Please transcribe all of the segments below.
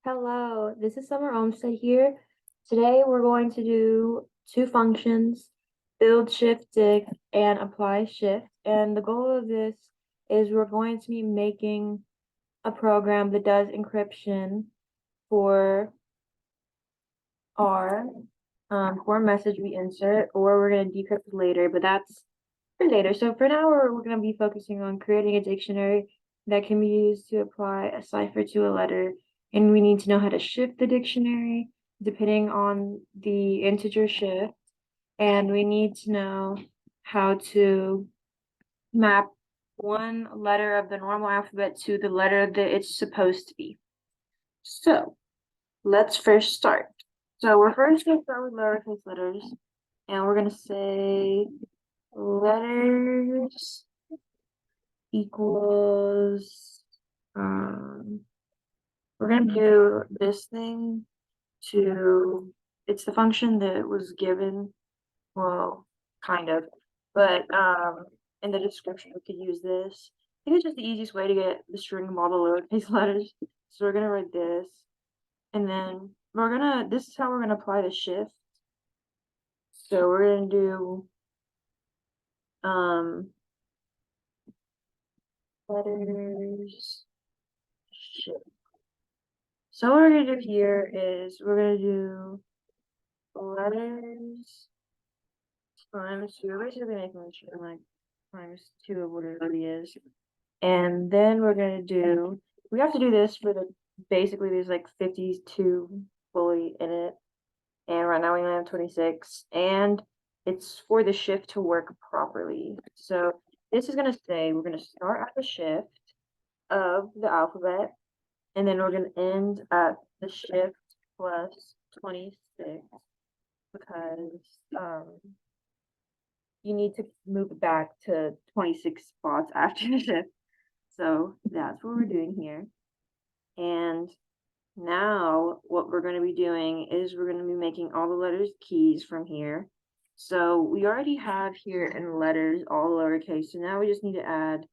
Hello, this is Summer Olmsted here. Today we're going to do two functions, build shift dig and apply shift. And the goal of this is we're going to be making a program that does encryption for our for a message we insert, or we're going to decrypt later, but that's for later. So for now, we're going to be focusing on creating a dictionary that can be used to apply a cipher to a letter. And we need to know how to shift the dictionary depending on the integer shift. And we need to know how to map one letter of the normal alphabet to the letter that it's supposed to be. So let's first start. So we're first going to start with lowercase letters. And we're going to say letters equals we're gonna do this thing to it's the function that was given, well, kind of, but in the description we could use this. I think it's just the easiest way to get the string of all the lowercase letters. So we're gonna write this, and then this is how we're gonna apply the shift. So we're gonna do letters shift. So what we're gonna do here is we're gonna do letters times 2. We're basically making the string like times 2 of what it already is. And then we're gonna do we have to do this for basically there's like 52 fully in it. And right now we only have 26. And it's for the shift to work properly. So this is gonna say we're gonna start at the shift of the alphabet, and then we're going to end at the shift plus 26 because you need to move it back to 26 spots after the shift. So that's what we're doing here. And now what we're going to be doing is we're going to be making all the letters keys from here. So we already have here in letters all lowercase. So now we just need to add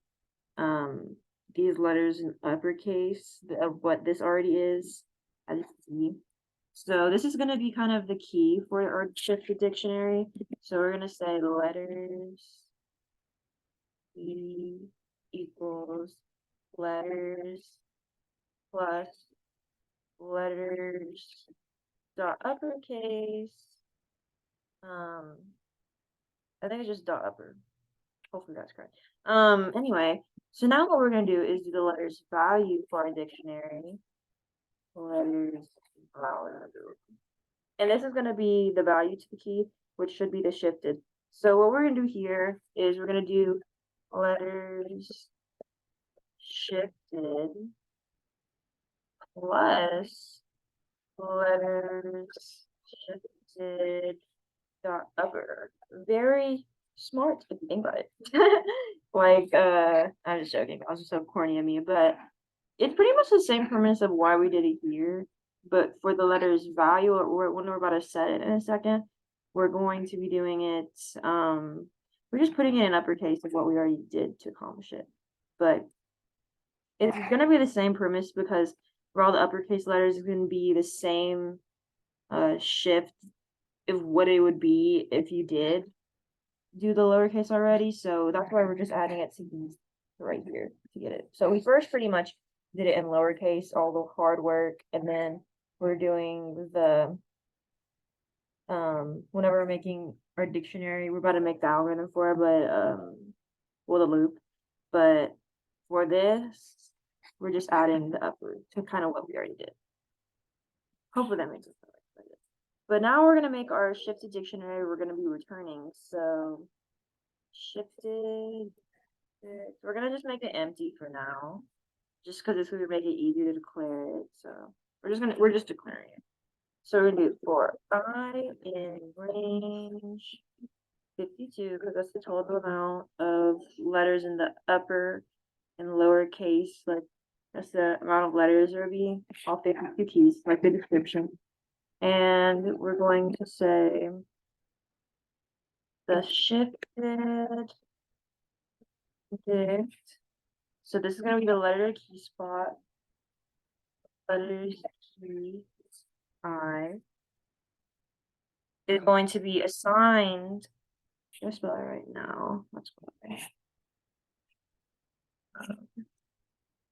these letters in uppercase of what this already is, as you can see. So this is going to be kind of the key for our shifted dictionary. So we're going to say letters E equals letters plus letters dot uppercase. I think it's just dot upper. Hopefully that's correct. Anyway, so now what we're going to do is do the letters value for our dictionary. Letters value. And this is going to be the value to the key, which should be the shifted. So what we're going to do here is we're going to do letters shifted plus letters shifted dot upper. Very smart if you think about it. Like, I'm just joking. I was just so corny of me, but it's pretty much the same premise of why we did it here. But for the letters value, or when we're about to set it in a second, we're going to be doing it, we're just putting it in uppercase of what we already did to accomplish it. But it's going to be the same premise because for all the uppercase letters, it's going to be the same shift of what it would be if you did do the lowercase already. So that's why we're just adding it to these right here to get it. So we first pretty much did it in lowercase, all the hard work, and then we're doing the whenever we're making our dictionary, we're about to make the algorithm for it, but well, the loop. But for this, we're just adding the upper to kind of what we already did. Hopefully that makes sense. But now we're gonna make our shifted dictionary. We're gonna be returning. So shifted. We're gonna just make it empty for now, just because it's gonna make it easy to declare it. So we're just declaring it. So we're gonna do for I in range 52 because that's the total amount of letters in the upper and lowercase. Like that's the amount of letters there will be. All 52 keys, like the description. And we're going to say the shifted dict. So this is going to be the letter key spot. letters T, I is going to be assigned. Should I spell it right now? Let's go there.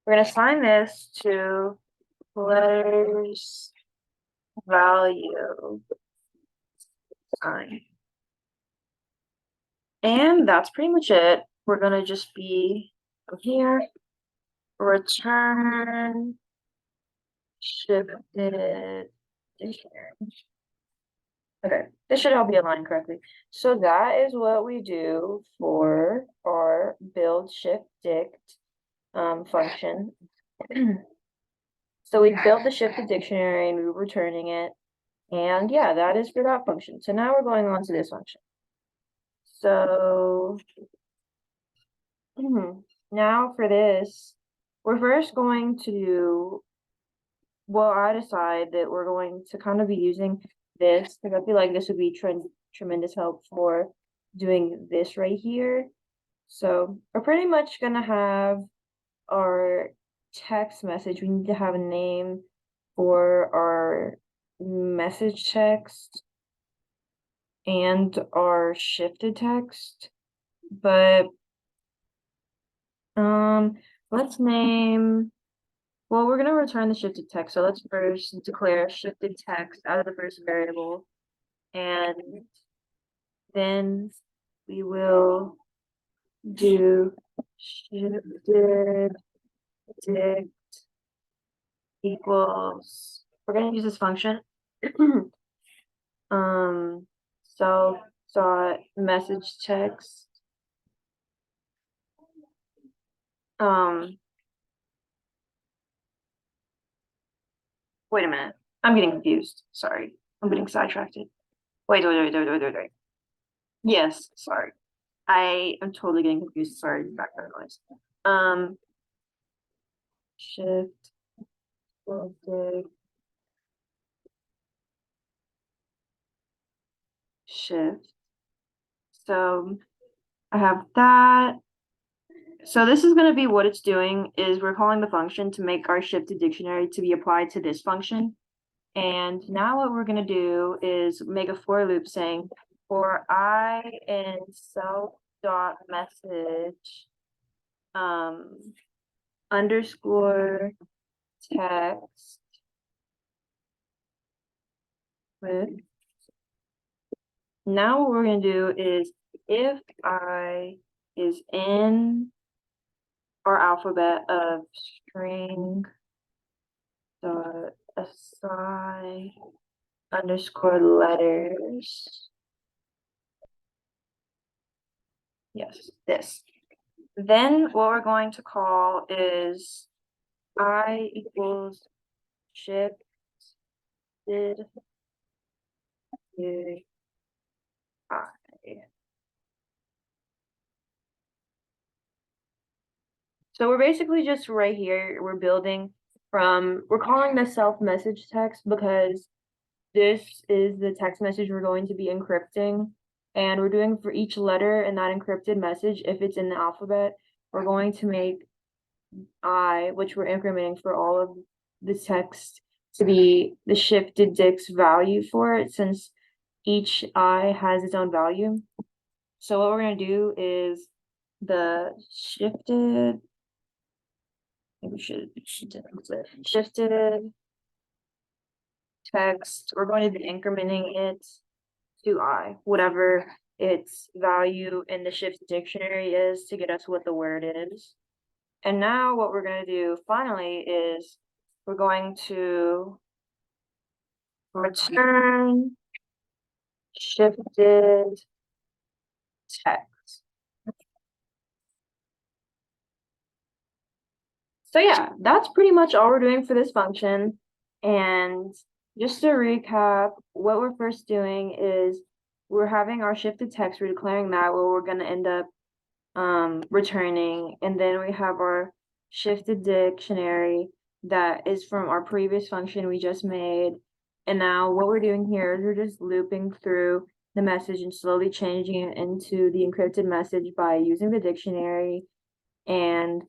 We're going to assign this to letters value sign. And that's pretty much it. We're going to just be here, return shifted dictionary. Okay, this should all be aligned correctly. So that is what we do for our build shift dict function. So we built the shifted dictionary and we were returning it. And yeah, that is for that function. So now we're going on to this function. So now for this, we're first going to do, well, I decide that we're going to kind of be using this because I feel like this would be tremendous help for doing this right here. So we're pretty much gonna have our text message. We need to have a name for our message text and our shifted text, but let's name, well, we're gonna return the shifted text, so let's first declare shifted text out of the first variable, and then we will do shifted dict equals, we're gonna use this function self dot message text wait a minute, I'm getting confused, sorry, I'm getting sidetracked. Wait. Yes, sorry, I am totally getting confused, sorry, background noise. Shift shift. So I have that. So this is going to be what it's doing is we're calling the function to make our shifted dictionary to be applied to this function. And now what we're going to do is make a for loop saying for I in self dot message underscore text with. Now what we're going to do is if I is in our alphabet of string dot assign underscore letters. Yes, this. Then what we're going to call is I equals shifted I. So we're basically just right here, we're building from, we're calling this self message text because this is the text message we're going to be encrypting. And we're doing for each letter in that encrypted message, if it's in the alphabet, we're going to make I, which we're incrementing for all of the text, to be the shifted dict's value for it, since each I has its own value. So what we're going to do is the shifted, maybe we should shifted text, we're going to be incrementing it to I, whatever its value in the shifted dictionary is to get us what the word is. And now what we're going to do finally is we're going to return shifted text. So yeah, that's pretty much all we're doing for this function. And just to recap, what we're first doing is we're having our shifted text, we're declaring that what we're going to end up returning, and then we have our shifted dictionary that is from our previous function we just made. And now what we're doing here is we're just looping through the message and slowly changing it into the encrypted message by using the dictionary. And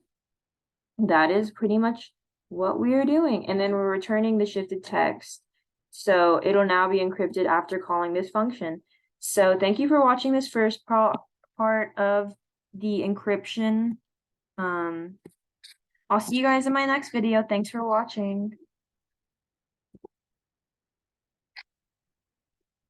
that is pretty much what we are doing. And then we're returning the shifted text. So it'll now be encrypted after calling this function. So thank you for watching this first part of the encryption. I'll see you guys in my next video. Thanks for watching.